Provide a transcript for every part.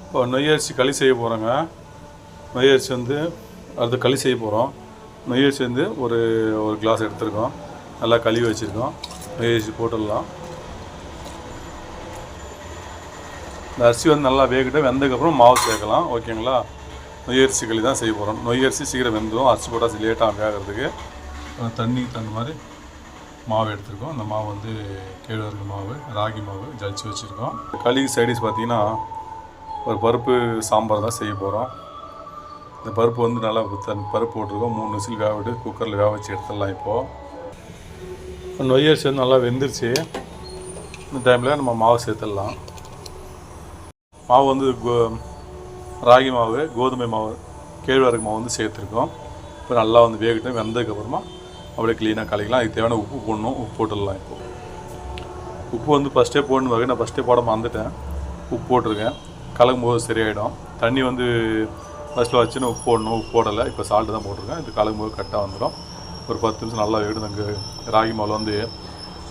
இப்போ நொய் அரிசி களி செய்ய போகிறோங்க. நொய் அரிசி வந்து அடுத்து களி செய்ய போகிறோம். நொய் அரிசி வந்து ஒரு கிளாஸ் எடுத்துருக்கோம். நல்லா கழுவி வச்சுருக்கோம். நொய் அரிசி போட்டுடலாம். இந்த அரிசி வந்து நல்லா வேகட்டும். வெந்ததுக்கப்புறம் மாவு சேர்க்கலாம். ஓகேங்களா? நொய் அரிசி களி தான் செய்ய போகிறோம். நொய் அரிசி சீக்கிரம் வெந்துடும். அரிசி போட்டால் லேட்டாக வேகிறதுக்கு. தண்ணிக்கு தகுந்த மாதிரி மாவு எடுத்துருக்கோம். அந்த மாவு வந்து கேழ்வரகு மாவு, ராகி மாவு ஜலிச்சு வச்சுருக்கோம். களிக்கு சைடிஷ் பார்த்திங்கன்னா ஒரு பருப்பு சாம்பார் தான் செய்ய போகிறோம். இந்த பருப்பு வந்து நல்லா பருப்பு போட்டிருக்கோம். 3 விசில் வேக விட்டு குக்கரில் வேக வச்சு எடுத்துடலாம். இப்போது நொய் அரிசி வந்து நல்லா வெந்துருச்சு. இந்த டைமில் நம்ம மாவு சேர்த்துடலாம். மாவு வந்து ராகி மாவு, கோதுமை மாவு, கேழ்வரகு மாவு வந்து சேர்த்துருக்கோம். இப்போ நல்லா வந்து வேகட்டும். வெந்ததுக்கப்புறமா அப்படியே க்ளீனாக கலக்கலாம். அதுக்கு தேவையான உப்பு போடணும். உப்பு போட்டுடலாம். இப்போது உப்பு வந்து ஃபஸ்ட்டே போடணும் வகை. நான் ஃபஸ்ட்டே போட மறந்துட்டேன். உப்பு போட்டிருக்கேன். கலக்கும் போது சரியாயிடும். தண்ணி வந்து ஃபஸ்ட்டில் வச்சுன்னு உப்பு போடணும். உப்பு போடலை. இப்போ சால்ட்டு தான் போட்டிருக்கேன். இது கலக்கும் போது கரெக்டாக வந்துடும். ஒரு 10 நிமிஷம் நல்லா வேகட்டும். அங்கே ராகி மாவில் வந்து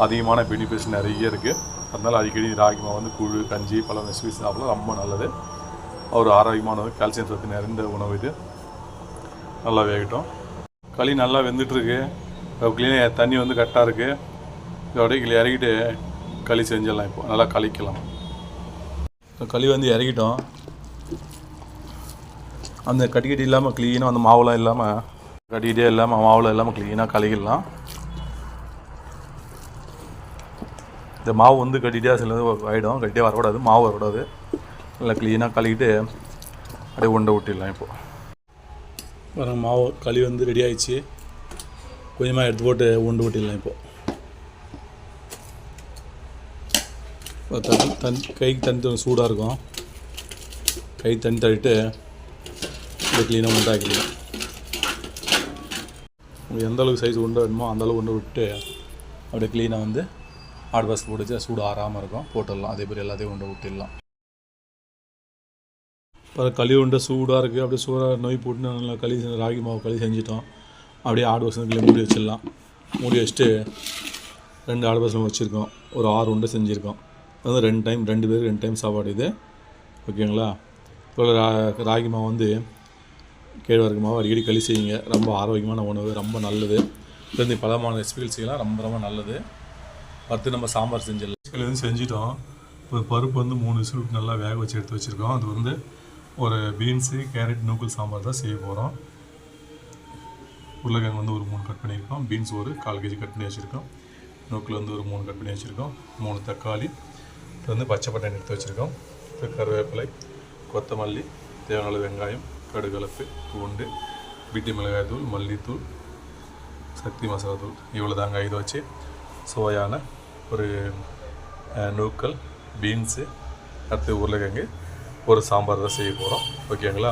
அதிகமான பெனிஃபிட்ஸ் நிறைய இருக்குது. அதனால் அடிக்கடி ராகி மாவு வந்து கூழ், கஞ்சி, பழம் ஸ்வீட்ஸ் சாப்பிடலாம். ரொம்ப நல்லது. ஒரு ஆரோக்கியமான கால்சியம் சத்து நிறைந்த உணவு இது. நல்லா வேகட்டும். களி நல்லா வெந்துட்டுருக்கு. க்ளீனாக தண்ணி வந்து கரெக்டாக இருக்குது. இதோடய இறக்கிட்டு களி செஞ்சிடலாம். இப்போ நல்லா கழிக்கலாம். களி வந்து இறக்கிட்டோம். அந்த கட்டிக்கட்டி இல்லாமல் க்ளீனாக அந்த மாவுலாம் இல்லாமல் கட்டிக்கிட்டே இல்லாமல் மாவுலாம் இல்லாமல் க்ளீனாக கலக்கிடலாம். இந்த மாவு வந்து கட்டிகிட்டே சில ஆகிடும். கட்டிகிட்டே வரக்கூடாது. மாவு வரக்கூடாது. நல்லா க்ளீனாக கலக்கிட்டு அப்படியே உண்டை விட்டிடலாம். இப்போது மாவு களி வந்து ரெடி ஆகிடுச்சு. கொஞ்சமாக எடுத்து போட்டு உண்டு விட்டிடலாம். கைக்கு தண்ணி சூடாக இருக்கும். கை தண்ணி தள்ளிட்டு இப்படி க்ளீனாக உண்டாக்கிடலாம். உங்களுக்கு எந்த அளவுக்கு சைஸ் உண்டை வேணுமோ அந்தளவுக்கு உண்டை விட்டு அப்படியே க்ளீனாக வந்து ஆட் பாக்ஸ் போட்டு சூடு ஆறாமல் இருக்கும். போட்டுடலாம். அதே மாதிரி எல்லாத்தையும் உண்டை விட்டுடலாம். இப்போ களி உண்டை சூடாக இருக்குது. அப்படியே சூடாக நொய் போட்டு நல்லா களி ராகி மாவு களி செஞ்சிட்டோம். அப்படியே ஆட் பாக்ஸில் மூடி வச்சிடலாம். மூடி வச்சுட்டு 2 ஆட் பாக்ஸில் வச்சுருக்கோம். ஒரு 6 உண்டை செஞ்சுருக்கோம். அது வந்து 2 பேருக்கு 2 டைம் சாப்பாடு இது. ஓகேங்களா? இப்போ ராகி மாவு வந்து கேழ்வரகு மாவு அடிக்கடி களி செய்யுங்க. ரொம்ப ஆரோக்கியமான உணவு. ரொம்ப நல்லது. இது பலமான ரெசிபிகள் செய்யலாம். ரொம்ப ரொம்ப நல்லது. அடுத்து நம்ம சாம்பார் செஞ்சிடலாம். களி வந்து செஞ்சிட்டோம். இப்போ பருப்பு வந்து 3 விசில் நல்லா வேக வச்சு எடுத்து வச்சுருக்கோம். அது வந்து ஒரு பீன்ஸு, கேரட், நூக்கல் சாம்பார் தான் செய்ய போகிறோம். உருளைக்கிழங்கு வந்து ஒரு 3 கட் பண்ணியிருக்கோம். பீன்ஸ் ஒரு 1/4 kg கட் பண்ணி வச்சுருக்கோம். நூக்கில் வந்து ஒரு 3 கட் பண்ணி வச்சுருக்கோம். 3 தக்காளி, இது வந்து பச்சை பட்டாணி எடுத்து வச்சுருக்கோம். இப்போ கருவேப்பிலை, கொத்தமல்லி, தேவையான அளவு வெங்காயம், கடுகலப்பு, பூண்டு, வீட்டு மிளகாய் தூள், மல்லித்தூள், சக்தி மசாலா தூள், இவ்வளோ தாங்க. இதை வச்சு சுவையான ஒரு நூக்கல், பீன்ஸு, அடுத்து உருளைக்கிழங்கு ஒரு சாம்பார் தான் செய்ய போகிறோம். ஓகேங்களா?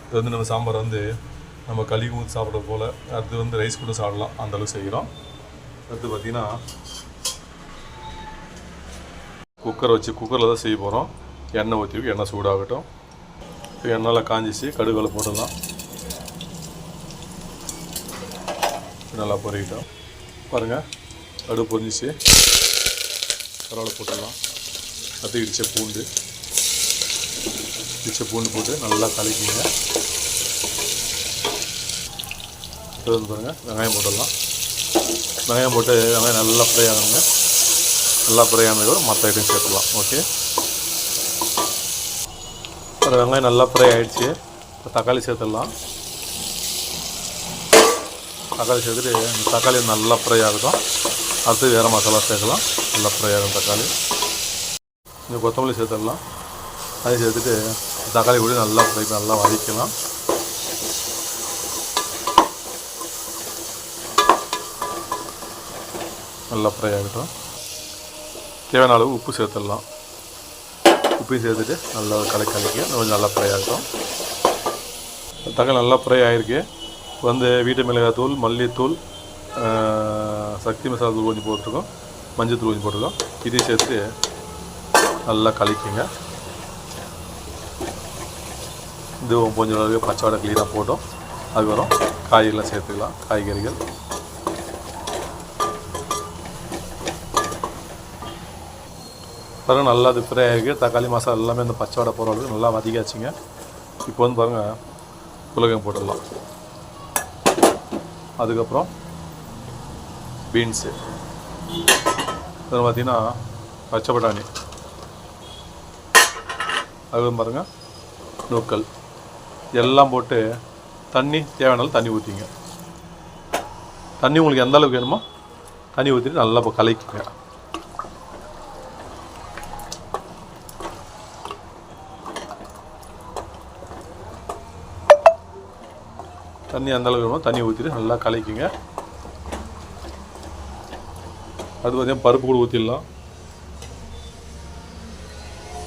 இது வந்து நம்ம சாம்பார் வந்து நம்ம களி ஊற்றி சாப்பிட்ற போல், அடுத்து வந்து ரைஸ் கூட சாப்பிடலாம். அந்தளவுக்கு செய்கிறோம். அடுத்து பார்த்திங்கன்னா குக்கரில் தான் செய்ய போகிறோம். எண்ணெய் ஊற்றி எண்ணெய் சூடாகட்டும். இப்போ எண்ணெயில் காஞ்சிச்சு. கடுகுல போடலாம். நல்லா பொறிக்கிட்டோம். பாருங்கள், கடுகு பொரிஞ்சிச்சு. கருவேப்பிலை போட்டுடலாம். அடுத்து இடித்த பூண்டு போட்டு நல்லா கலக்கிங்க. வந்து பாருங்கள், வெங்காயம் போட்டுடலாம். வெங்காயம் போட்டு வெங்காயம் நல்லா ஃப்ரை ஆகுங்க. நல்லா ஃப்ரை ஆனதுக்கு மற்ற ஐட்டம் சேர்த்துக்கலாம். ஓகே, ஒரு வெங்காயம் நல்லா ஃப்ரை ஆகிடுச்சு. இப்போ தக்காளி சேர்த்துடலாம். தக்காளி சேர்த்துட்டு இந்த தக்காளி நல்லா ஃப்ரை ஆகட்டும். அடுத்து வேறு மசாலா சேர்க்கலாம். நல்லா ஃப்ரை ஆகும் தக்காளி. இந்த கொத்தமல்லி சேர்த்துடலாம். அதை சேர்த்துட்டு தக்காளி கூட நல்லா ஃப்ரை நல்லா வதக்கலாம். நல்லா ஃப்ரை ஆகட்டும். தேவையான அளவு உப்பு சேர்த்துடலாம். உப்பையும் சேர்த்துட்டு நல்லா கலக்கி கொஞ்சம் நல்லா ஃப்ரை ஆகட்டும். தக்காளி நல்லா ஃப்ரை ஆகிருக்கு. வந்து வீட்டு மிளகாய் தூள், மல்லித்தூள், சக்தி மசாலா தூள் கொஞ்சம் போட்டிருக்கோம். மஞ்சள் தூள் கொஞ்சம் போட்டிருக்கோம். இதையும் சேர்த்து நல்லா கலக்கிங்க. இது கொஞ்சம் அளவுக்கு பச்சை வடை க்ளீனாக போட்டோம். அதுக்கப்புறம் காய்கறிலாம் சேர்த்துக்கலாம். காய்கறிகள் பாருங்கள் நல்லா அது ஃப்ரை ஆகிருக்கு. தக்காளி மசாலா எல்லாமே அந்த பச்சை வடை போகிற அளவுக்கு நல்லா வதக்கியாச்சுங்க. இப்போ வந்து பாருங்கள் உருளைக்கிழங்கு போட்டுடலாம். அதுக்கப்புறம் பீன்ஸு, அப்புறம் பார்த்திங்கன்னா பச்சை பட்டாணி, அதுவும் பாருங்கள் நூக்கல் எல்லாம் போட்டு தண்ணி தேவையான தண்ணி ஊற்றிங்க. தண்ணி உங்களுக்கு எந்த அளவுக்கு வேணுமோ தண்ணி ஊற்றிட்டு நல்லா இப்போ கலக்கிங்க. தண்ணி எந்த அளவுக்கு வேணுமோ தண்ணி ஊற்றிட்டு நல்லா கலக்கிங்க. அது பார்த்தீங்கன்னா பருப்பு கூட ஊற்றிடலாம்.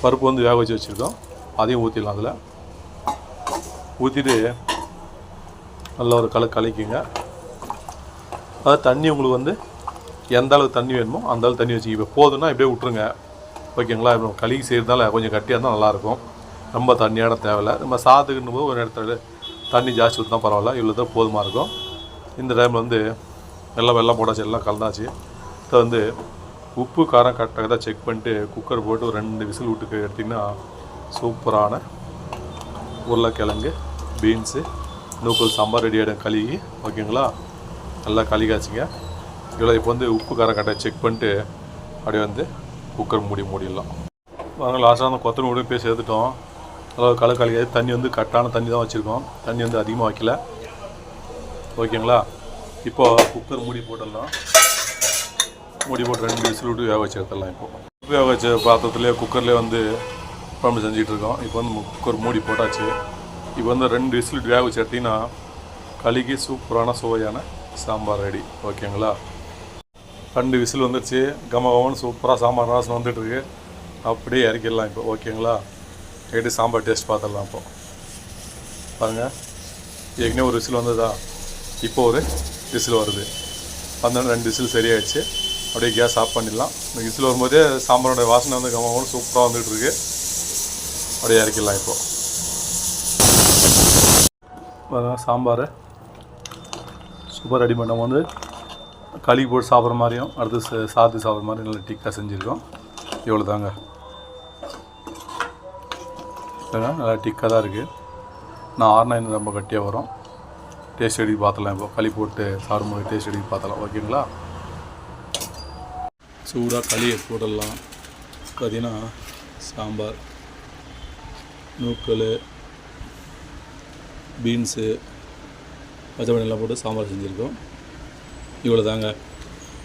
பருப்பு வந்து வேக வச்சு வச்சுருக்கோம், அதையும் ஊற்றிடலாம். அதில் ஊற்றிட்டு நல்லா ஒரு கலக்கிங்க. அதாவது தண்ணி உங்களுக்கு வந்து எந்த அளவுக்கு தண்ணி வேணுமோ அந்த அளவுக்கு தண்ணி வச்சுக்க. இப்போ போதுன்னா இப்படியே விட்ருங்க, ஓகேங்களா. இப்போ கழுகி செய்கிறதால கொஞ்சம் கட்டியாக இருந்தால் நல்லாயிருக்கும். ரொம்ப தண்ணியான தேவையில்லை. நம்ம சாதத்துக்குன்னும் போது ஒரு இடத்துல தண்ணி ஜாஸ்தி ஊற்றினா பரவாயில்ல, இவ்வளோ தான் போதுமாக இருக்கும். இந்த டைமில் வந்து எல்லாம் வெள்ளம் போட்டாச்சு, எல்லாம் கலந்தாச்சு. இதை வந்து உப்பு காரம் கரெக்டாக தான் செக் பண்ணிட்டு குக்கர் போட்டு ஒரு 2 விசில் விட்டு எடுத்திங்கன்னா சூப்பரான உருளைக்கிழங்கு பீன்ஸு நூக்கல் சாம்பார் ரெடி ஆகிடும். கழுகி ஓகேங்களா, நல்லா கழுகாச்சுங்க. இவ்வளோ இப்போ வந்து உப்பு காரம் கரெக்டாக செக் பண்ணிட்டு அப்படியே வந்து குக்கர் மூடிடலாம். நாங்கள் லாஸ்ட்டாக அந்த கொத்தமல்லி பேசி எடுத்துட்டோம். அதாவது கழுகாது. தண்ணி வந்து கரெக்டான தண்ணி தான் வச்சுருக்கோம், தண்ணி வந்து அதிகமாக வைக்கல, ஓகேங்களா. இப்போது குக்கர் மூடி போட்டுடலாம். மூடி போட்டு 2 விசில் விட்டு வேக வச்சு எடுத்துடலாம். இப்போது வேக வச்ச பாத்திரத்துலேயே குக்கர்லேயே வந்து குழம்பு செஞ்சிட்ருக்கோம். இப்போ வந்து குக்கர் மூடி போட்டாச்சு. இப்போ வந்து 2 விசில் வேக வச்சு எடுத்திங்கன்னா கழுகி சூப்பரான சுவையான சாம்பார் ரெடி, ஓகேங்களா. 2 விசில் வந்துடுச்சு. கமகமன்னு சூப்பராக சாம்பார் வாசனை வந்துட்டுருக்கு. அப்படியே இறக்கிடலாம் இப்போ, ஓகேங்களா. எடுத்து சாம்பார் டேஸ்ட் பார்த்துடலாம். இப்போ பாருங்கள், ஏற்கனவே ஒரு விசில் வந்ததா, இப்போ ஒரு விசில் வருது. அந்த 2 விசில் சரியாயிடுச்சு. அப்படியே கேஸ் ஆஃப் பண்ணிடலாம். இந்த விசில் வரும்போதே சாம்பாரோட வாசனை வந்து கமகமன்னு சூப்பராக வந்துட்டுருக்கு. அப்படியே இறக்கிடலாம். இப்போது சாம்பார் சூப்பர் ரெடி பண்ண வந்து களி போட்டு சாப்பிட்ற மாதிரியும் அடுத்து சாத்து சாப்பிட்ற மாதிரி நல்லா டிக்காக செஞ்சுருக்கோம். இவ்வளோ தாங்க, நல்லா டிக்காக தான் இருக்குது. நான் R9 ரொம்ப கட்டியாக வரும். டேஸ்ட் எடுத்து பார்த்தலாம். இப்போ களி போட்டு சாப்பிடும்போது டேஸ்ட் எடுத்து பார்த்தலாம், ஓகேங்களா. சூடாக களியை போடலாம். பார்த்திங்கன்னா சாம்பார் நூக்கல் பீன்ஸு பச்சை பட்டாணிலாம் போட்டு சாம்பார் செஞ்சுருக்கோம். இவ்வளோ தாங்க.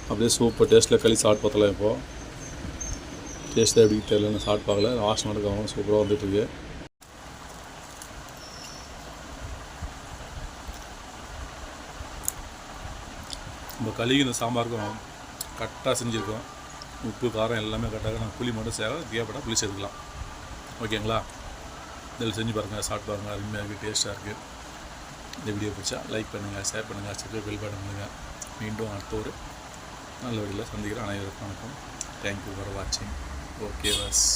அப்படியே சூப்பர் டேஸ்ட்டில் களி சாப்பிட்டு பார்த்தலாம். இப்போது டேஸ்ட்டு எப்படி தெரியலன்னு சாப்பிட்டு பார்க்கல. வாசனை எடுக்கவும் சூப்பராக வந்துட்டுருக்கு. நம்ம களிக்கு இந்த சாம்பாருக்கும் கரெக்டாக செஞ்சுருக்கோம். உப்பு காரம் எல்லாமே கரெக்டாக. நான் புளி மட்டும் தேவைப்பட்டா புளி சேர்த்துக்கலாம், ஓகேங்களா. இதில் செஞ்சு பாருங்கள், சாப்பிட்டு பாருங்கள். அருமையாக இருக்குது, டேஸ்ட்டாக இருக்குது. இந்த வீடியோ பிடிச்சா லைக் பண்ணுங்கள், ஷேர் பண்ணுங்கள், சப்ஸ்கிரைப் பெல் பட்டன் பண்ணுங்கள். மீண்டும் அடுத்த ஒரு நல்ல வீடியோவில் சந்திக்கிறேன். அனைவருக்கும் வணக்கம். தேங்க்யூ ஃபார் வாட்சிங். Okay bus.